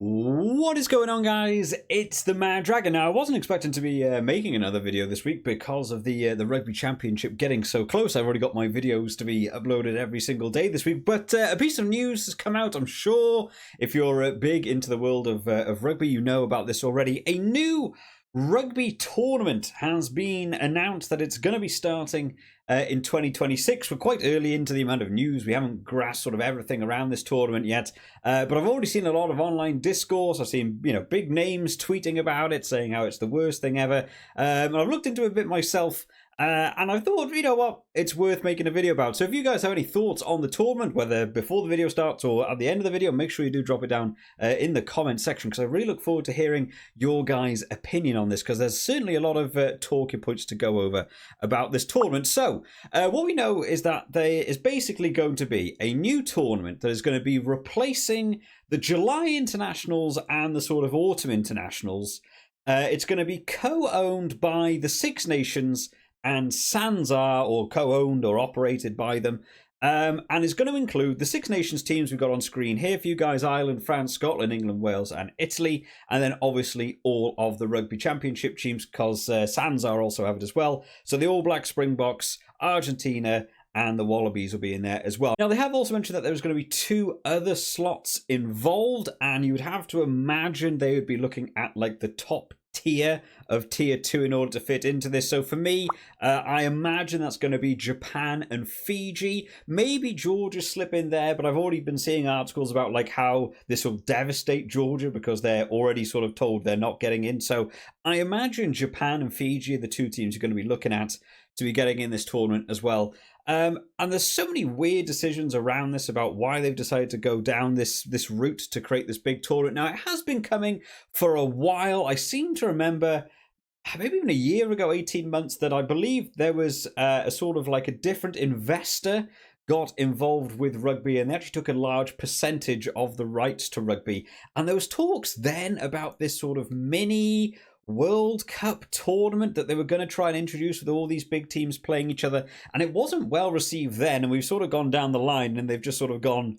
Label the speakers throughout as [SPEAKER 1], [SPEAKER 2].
[SPEAKER 1] What is going on, guys? It's the Mad Dragon. Now, I wasn't expecting to be making another video this week because of the Rugby Championship getting so close. I've already got my videos to be uploaded every single day this week, but a piece of news has come out. I'm sure if you're big into the world of rugby, you know about this already. A new rugby tournament has been announced that it's going to be starting in 2026. We're quite early into the amount of news. We haven't grasped sort of everything around this tournament yet, but I've already seen a lot of online discourse. I've seen, big names tweeting about it, saying how it's the worst thing ever. And I've looked into it a bit myself. And I thought, you know what, it's worth making a video about. So if you guys have any thoughts on the tournament, whether before the video starts or at the end of the video, make sure you do drop it down in the comment section, because I really look forward to hearing your guys' opinion on this, because there's certainly a lot of talking points to go over about this tournament. So what we know is that there is basically going to be a new tournament that is going to be replacing the July internationals and the sort of autumn internationals. It's going to be co-owned by the Six Nations and SANZAR, or co-owned or operated by them, and it's going to include the Six Nations teams we've got on screen here for you guys: Ireland, France, Scotland, England, Wales and Italy, and then obviously all of the Rugby Championship teams, because SANZAR also have it as well. So the All Black Springboks, Argentina and the Wallabies will be in there as well. Now, they have also mentioned that there was going to be 2 other slots involved, and you would have to imagine they would be looking at like the top tier of tier 2 in order to fit into this. So for me, I imagine that's going to be Japan and Fiji. Maybe Georgia slip in there, but I've already been seeing articles about like how this will devastate Georgia because they're already sort of told they're not getting in. So I imagine Japan and Fiji are the 2 teams you're going to be looking at to be getting in this tournament as well. And there's so many weird decisions around this about why they've decided to go down this route to create this big tournament. Now, it has been coming for a while. I seem to remember maybe even a year ago, 18 months, that I believe there was a sort of like a different investor got involved with rugby, and they actually took a large percentage of the rights to rugby. And there was talks then about this sort of mini World Cup tournament that they were going to try and introduce with all these big teams playing each other, and it wasn't well received then, and we've sort of gone down the line and they've just sort of gone,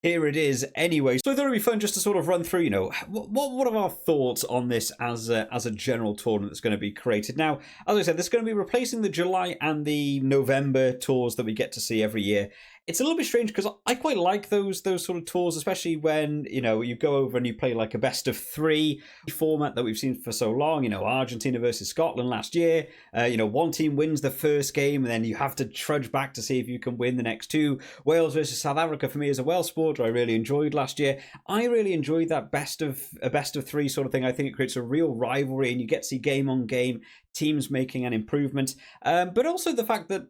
[SPEAKER 1] here it is anyway. So I thought it'd be fun just to sort of run through, what are our thoughts on this as a general tournament that's going to be created. Now, as I said, this is going to be replacing the July and the November tours that we get to see every year. It's a little bit strange because I quite like those sort of tours, especially when, you go over and you play like a best of 3 format that we've seen for so long. Argentina versus Scotland last year. One team wins the first game and then you have to trudge back to see if you can win the next 2. Wales versus South Africa for me is a Welsh supporter I really enjoyed last year. I really enjoyed that best of 3 sort of thing. I think it creates a real rivalry and you get to see game on game teams making an improvement. But also the fact that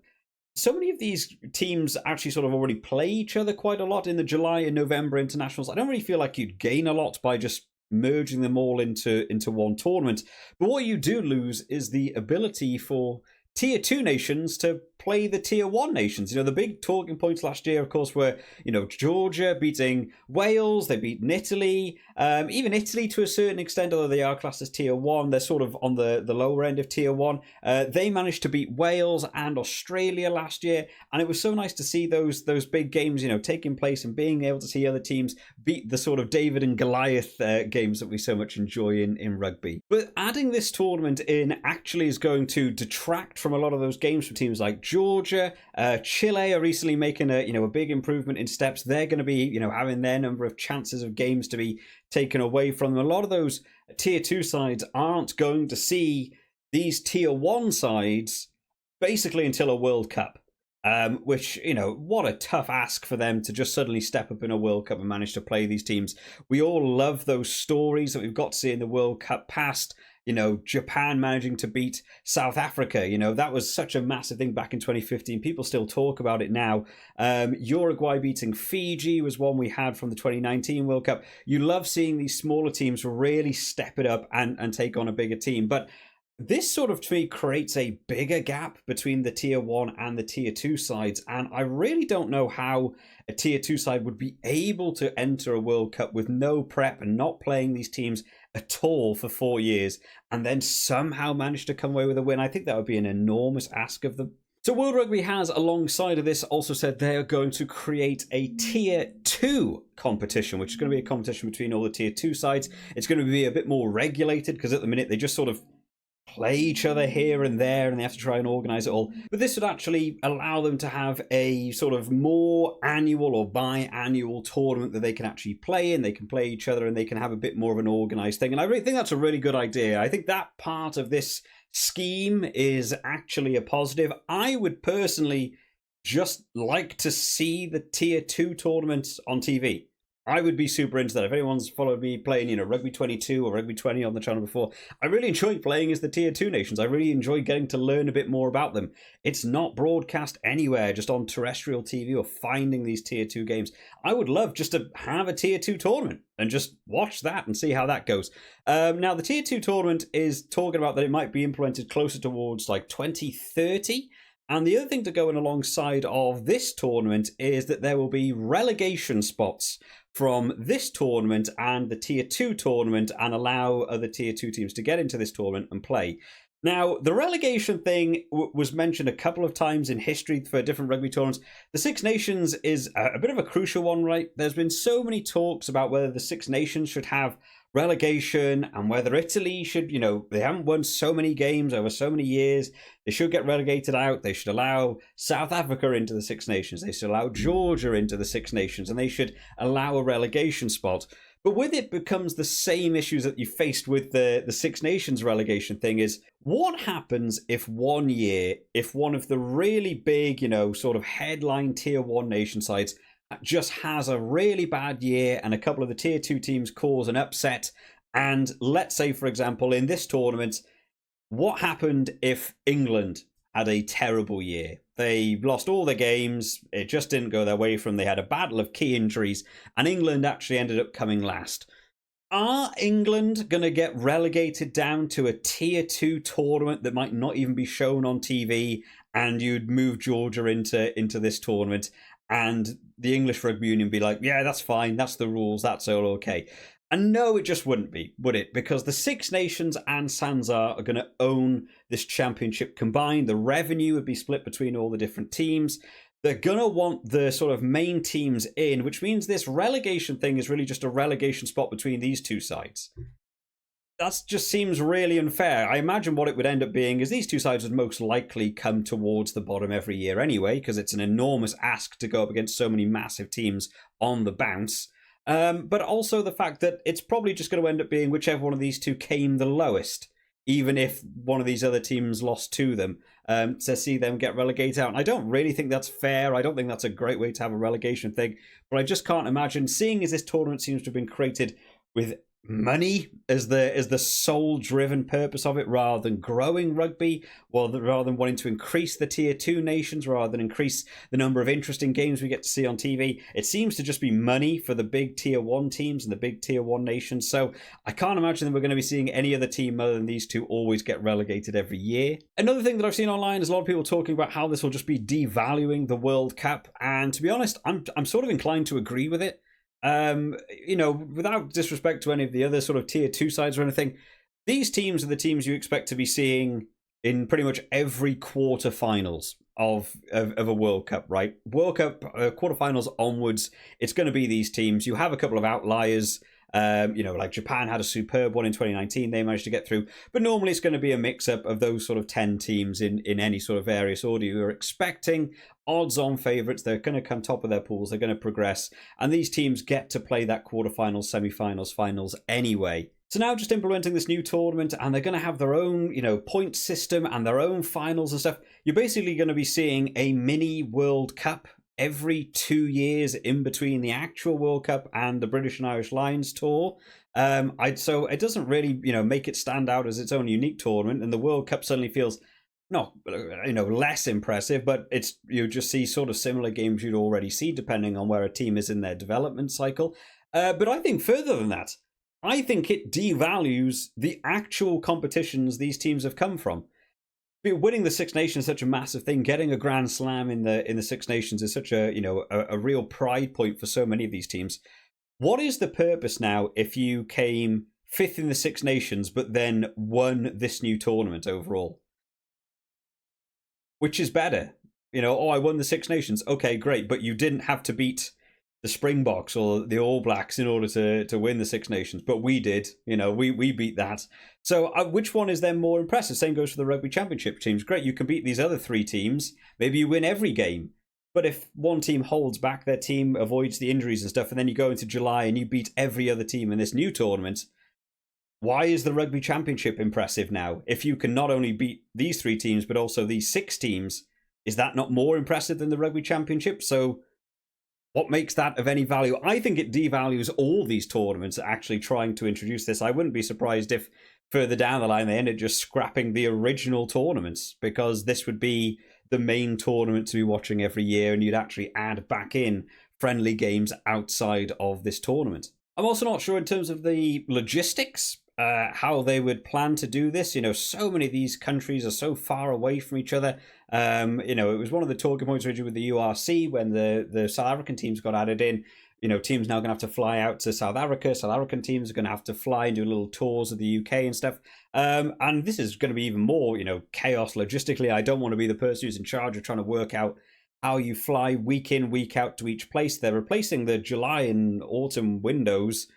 [SPEAKER 1] so many of these teams actually sort of already play each other quite a lot in the July and November internationals. I don't really feel like you'd gain a lot by just merging them all into one tournament. But what you do lose is the ability for tier 2 nations to play the tier 1 nations. The big talking points last year, of course, were, Georgia beating Wales, they beaten Italy, even Italy to a certain extent, although they are classed as tier 1, they're sort of on the lower end of tier 1. They managed to beat Wales and Australia last year, and it was so nice to see those big games, taking place and being able to see other teams beat the sort of David and Goliath games that we so much enjoy in rugby. But adding this tournament in actually is going to detract from a lot of those games for teams like Georgia. Chile are recently making a big improvement in steps. They're going to be having their number of chances of games to be taken away from them. A lot of those tier 2 sides aren't going to see these tier 1 sides basically until a World Cup. Which, what a tough ask for them to just suddenly step up in a World Cup and manage to play these teams. We all love those stories that we've got to see in the World Cup past. Japan managing to beat South Africa. That was such a massive thing back in 2015. People still talk about it now. Uruguay beating Fiji was one we had from the 2019 World Cup. You love seeing these smaller teams really step it up and take on a bigger team. But this sort of, to me, creates a bigger gap between the tier 1 and the tier 2 sides. And I really don't know how a tier 2 side would be able to enter a World Cup with no prep and not playing these teams at all for 4 years and then somehow manage to come away with a win. I think that would be an enormous ask of them. So World Rugby has, alongside of this, also said they are going to create a Tier 2 competition, which is going to be a competition between all the Tier 2 sides. It's going to be a bit more regulated, because at the minute they just sort of play each other here and there, and they have to try and organise it all. But this would actually allow them to have a sort of more annual or biannual tournament that they can actually play in. They can play each other, and they can have a bit more of an organised thing. And I really think that's a really good idea. I think that part of this scheme is actually a positive. I would personally just like to see the Tier 2 tournaments on TV. I would be super into that. If anyone's followed me playing, Rugby 22 or Rugby 20 on the channel before, I really enjoy playing as the Tier 2 nations. I really enjoy getting to learn a bit more about them. It's not broadcast anywhere, just on terrestrial TV or finding these Tier 2 games. I would love just to have a Tier 2 tournament and just watch that and see how that goes. Now, the Tier 2 tournament is talking about that it might be implemented closer towards like 2030. And the other thing to go in alongside of this tournament is that there will be relegation spots from this tournament and the Tier 2 tournament, and allow other Tier 2 teams to get into this tournament and play. Now, the relegation thing was mentioned a couple of times in history for different rugby tournaments. The Six Nations is a bit of a crucial one, right? There's been so many talks about whether the Six Nations should have relegation and whether Italy should, they haven't won so many games over so many years. They should get relegated out. They should allow South Africa into the Six Nations. They should allow Georgia into the Six Nations, and they should allow a relegation spot. But with it becomes the same issues that you faced with the Six Nations relegation thing is, what happens if one year, if one of the really big, sort of headline Tier 1 nation sides just has a really bad year and a couple of the Tier 2 teams cause an upset? And let's say, for example, in this tournament, what happened if England had a terrible year? They lost all their games, it just didn't go their way they had a battle of key injuries, and England actually ended up coming last. Are England going to get relegated down to a Tier 2 tournament that might not even be shown on TV, and you'd move Georgia into this tournament, and the English Rugby Union be like, yeah, that's fine, that's the rules, that's all okay? And no, it just wouldn't be, would it? Because the Six Nations and Sanzar are going to own this championship combined. The revenue would be split between all the different teams. They're going to want the sort of main teams in, which means this relegation thing is really just a relegation spot between these two sides. That just seems really unfair. I imagine what it would end up being is these two sides would most likely come towards the bottom every year anyway, because it's an enormous ask to go up against so many massive teams on the bounce. But also the fact that it's probably just going to end up being whichever one of these two came the lowest, even if one of these other teams lost to them, to see them get relegated out. And I don't really think that's fair. I don't think that's a great way to have a relegation thing. But I just can't imagine, seeing as this tournament seems to have been created with money as the sole driven purpose of it, rather than growing rugby, rather than wanting to increase the Tier 2 nations, rather than increase the number of interesting games we get to see on TV. It seems to just be money for the big Tier 1 teams and the big Tier 1 nations. So I can't imagine that we're going to be seeing any other team other than these two always get relegated every year. Another thing that I've seen online is a lot of people talking about how this will just be devaluing the World Cup, and to be honest, I'm sort of inclined to agree with it. Without disrespect to any of the other sort of Tier 2 sides or anything, these teams are the teams you expect to be seeing in pretty much every quarterfinals of a World Cup, right? World Cup quarterfinals onwards, it's going to be these teams. You have a couple of outliers. Like Japan had a superb one in 2019. They managed to get through. But normally it's going to be a mix-up of those sort of 10 teams in any sort of various order. You're expecting odds-on favourites. They're going to come top of their pools. They're going to progress. And these teams get to play that quarterfinals, semi-finals, finals anyway. So now just implementing this new tournament, and they're going to have their own, point system and their own finals and stuff. You're basically going to be seeing a mini World Cup every 2 years in between the actual World Cup and the British and Irish Lions tour. So it doesn't really, make it stand out as its own unique tournament, and the World Cup suddenly feels not, less impressive, but you just see sort of similar games you'd already see depending on where a team is in their development cycle. But I think further than that, I think it devalues the actual competitions these teams have come from. Winning the Six Nations is such a massive thing. Getting a Grand Slam in the Six Nations is such a real pride point for so many of these teams. What is the purpose now if you came 5th in the Six Nations but then won this new tournament overall? Which is better? You know, oh, I won the Six Nations. Okay, great, but you didn't have to beat the Springboks or the All Blacks in order to win the Six Nations, but we did. You know, we beat that. So which one is then more impressive? Same goes for the Rugby Championship teams. Great, you can beat these other three teams. Maybe you win every game. But if one team holds back their team, avoids the injuries and stuff, and then you go into July and you beat every other team in this new tournament, why is the Rugby Championship impressive now? If you can not only beat these three teams, but also these six teams, is that not more impressive than the Rugby Championship? So what makes that of any value? I think it devalues all these tournaments actually trying to introduce this. I wouldn't be surprised if further down the line they ended just scrapping the original tournaments, because this would be the main tournament to be watching every year, and you'd actually add back in friendly games outside of this tournament. I'm also not sure in terms of the logistics, how they would plan to do this. You know, so many of these countries are so far away from each other. You know, it was one of the talking points originally with the URC when the South African teams got added in. You know, teams now going to have to fly out to South Africa. South African teams are going to have to fly and do little tours of the UK and stuff. And this is going to be even more, you know, chaos logistically. I don't want to be the person who's in charge of trying to work out how you fly week in, week out to each place. They're replacing the July and autumn windows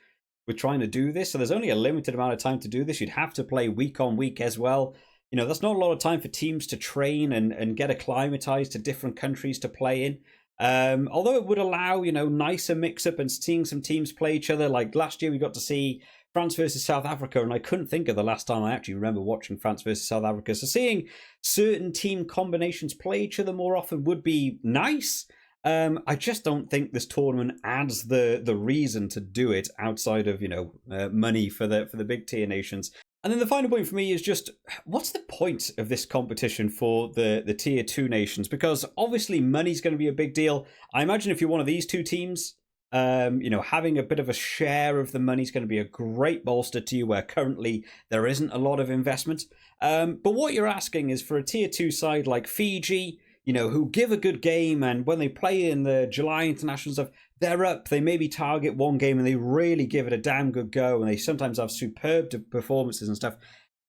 [SPEAKER 1] with trying to do this. So there's only a limited amount of time to do this. You'd have to play week on week as well. You know, that's not a lot of time for teams to train and get acclimatized to different countries to play in. Although it would allow, you know, nicer mix-up and seeing some teams play each other. Like last year we got to see France versus South Africa, and I couldn't think of the last time I actually remember watching France versus South Africa. So seeing certain team combinations play each other more often would be nice. I just don't think this tournament adds the reason to do it outside of, you know, money for the big tier nations. And then the final point for me is just, what's the point of this competition for the tier 2 nations? Because obviously money's going to be a big deal. I imagine if you're one of these two teams, you know, having a bit of a share of the money is going to be a great bolster to you, where currently there isn't a lot of investment. But what you're asking is for a tier 2 side like Fiji, you know, who give a good game, and when they play in the July international stuff, they're up. They maybe target one game and they really give it a damn good go, and they sometimes have superb performances and stuff.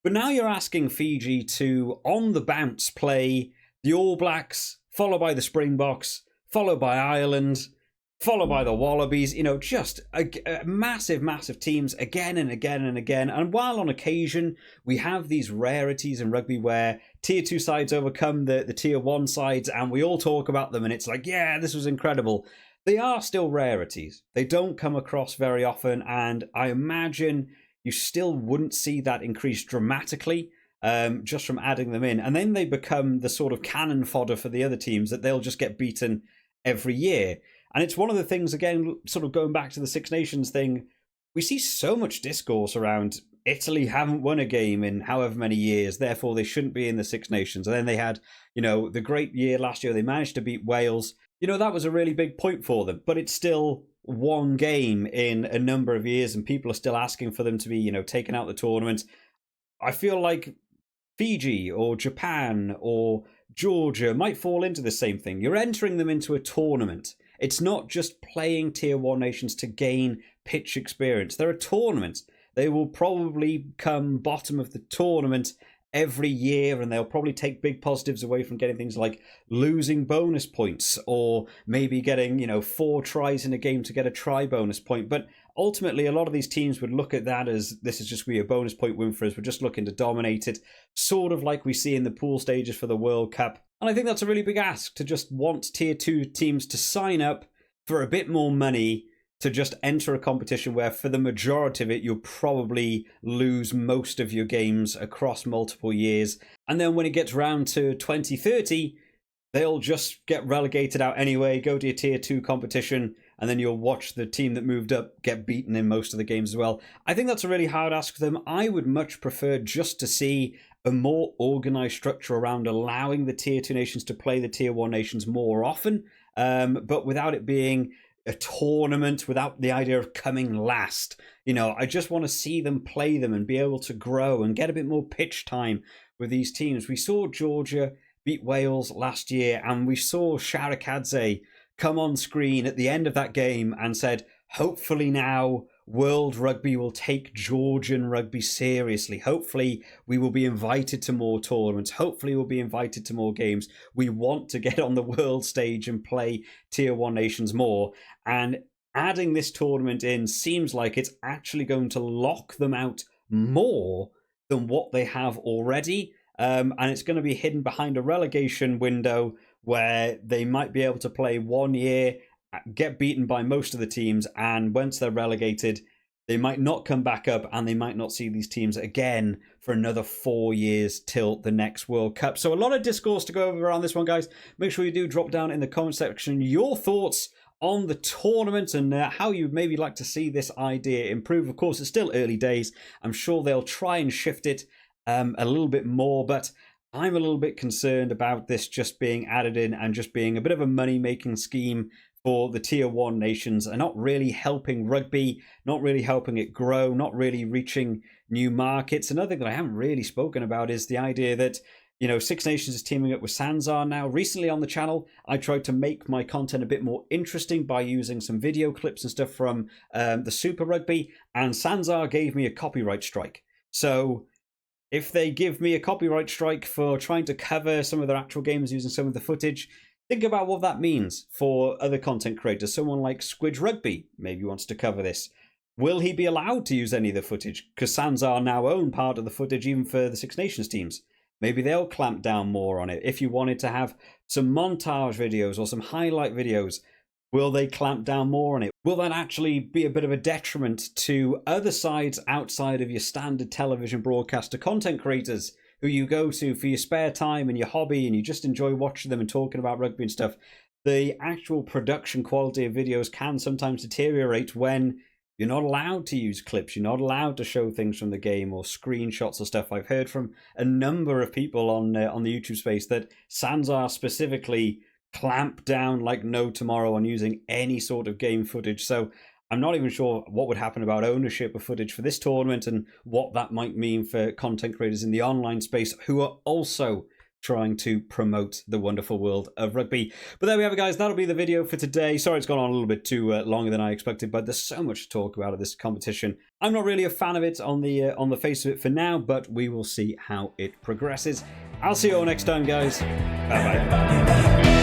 [SPEAKER 1] But now you're asking Fiji to, on the bounce, play the All Blacks, followed by the Springboks, followed by Ireland, followed by the Wallabies. You know, just a massive, massive teams again and again and again. And while on occasion we have these rarities in rugby where tier 2 sides overcome the tier 1 sides, and we all talk about them and it's like, yeah, this was incredible, they are still rarities. They don't come across very often, and I imagine you still wouldn't see that increase dramatically just from adding them in. And then they become the sort of cannon fodder for the other teams, that they'll just get beaten every year. And it's one of the things, again, sort of going back to the Six Nations thing, we see so much discourse around Italy haven't won a game in however many years, therefore they shouldn't be in the Six Nations. And then they had, you know, the great year last year, they managed to beat Wales. You know, that was a really big point for them, but it's still one game in a number of years, and people are still asking for them to be, you know, taken out the tournament. I feel like Fiji or Japan or Georgia might fall into the same thing. You're entering them into a tournament. It's not just playing tier 1 nations to gain pitch experience. They're a tournament. They will probably come bottom of the tournament every year, and they'll probably take big positives away from getting things like losing bonus points, or maybe getting, you know, 4 tries in a game to get a try bonus point. But ultimately, a lot of these teams would look at that as, this is just going to be a bonus point win for us. We're just looking to dominate it, sort of like we see in the pool stages for the World Cup. And I think that's a really big ask, to just want tier 2 teams to sign up for a bit more money to just enter a competition where for the majority of it, you'll probably lose most of your games across multiple years. And then when it gets round to 2030, they'll just get relegated out anyway, go to a tier 2 competition, and then you'll watch the team that moved up get beaten in most of the games as well. I think that's a really hard ask for them. I would much prefer just to see a more organised structure around allowing the tier 2 nations to play the tier 1 nations more often, but without it being a tournament, without the idea of coming last. You know, I just want to see them play them and be able to grow and get a bit more pitch time with these teams. We saw Georgia beat Wales last year, and we saw Sharakadze come on screen at the end of that game and said, hopefully now World Rugby will take Georgian rugby seriously. Hopefully we will be invited to more tournaments. Hopefully we'll be invited to more games. We want to get on the world stage and play Tier 1 nations more. And adding this tournament in seems like it's actually going to lock them out more than what they have already. And it's going to be hidden behind a relegation window where they might be able to play 1 year, get beaten by most of the teams, and once they're relegated, they might not come back up and they might not see these teams again for another 4 years till the next World Cup. So a lot of discourse to go over around this one, guys. Make sure you do drop down in the comment section your thoughts on the tournament and how you'd maybe like to see this idea improve. Of course, it's still early days. I'm sure they'll try and shift it a little bit more, but I'm a little bit concerned about this just being added in and just being a bit of a money-making scheme for the Tier 1 nations and not really helping rugby, not really helping it grow, not really reaching new markets. Another thing that I haven't really spoken about is the idea that, you know, Six Nations is teaming up with Sanzar now. Recently on the channel, I tried to make my content a bit more interesting by using some video clips and stuff from the Super Rugby, and Sanzar gave me a copyright strike. So if they give me a copyright strike for trying to cover some of their actual games using some of the footage, think about what that means for other content creators. Someone like Squidge Rugby maybe wants to cover this. Will he be allowed to use any of the footage? Because Sanzar now own part of the footage even for the Six Nations teams. Maybe they'll clamp down more on it. If you wanted to have some montage videos or some highlight videos, will they clamp down more on it? Will that actually be a bit of a detriment to other sides outside of your standard television broadcaster content creators who you go to for your spare time and your hobby and you just enjoy watching them and talking about rugby and stuff? The actual production quality of videos can sometimes deteriorate when you're not allowed to use clips. You're not allowed to show things from the game or screenshots or stuff. I've heard from a number of people on the YouTube space that Sanzar specifically clamp down like no tomorrow on using any sort of game footage. So I'm not even sure what would happen about ownership of footage for this tournament and what that might mean for content creators in the online space who are also trying to promote the wonderful world of rugby. But there we have it, guys. That'll be the video for today. Sorry it's gone on a little bit too longer than I expected, but there's so much to talk about at this competition. I'm not really a fan of it on the face of it for now, but we will see how it progresses. I'll see you all next time, guys. Bye-bye.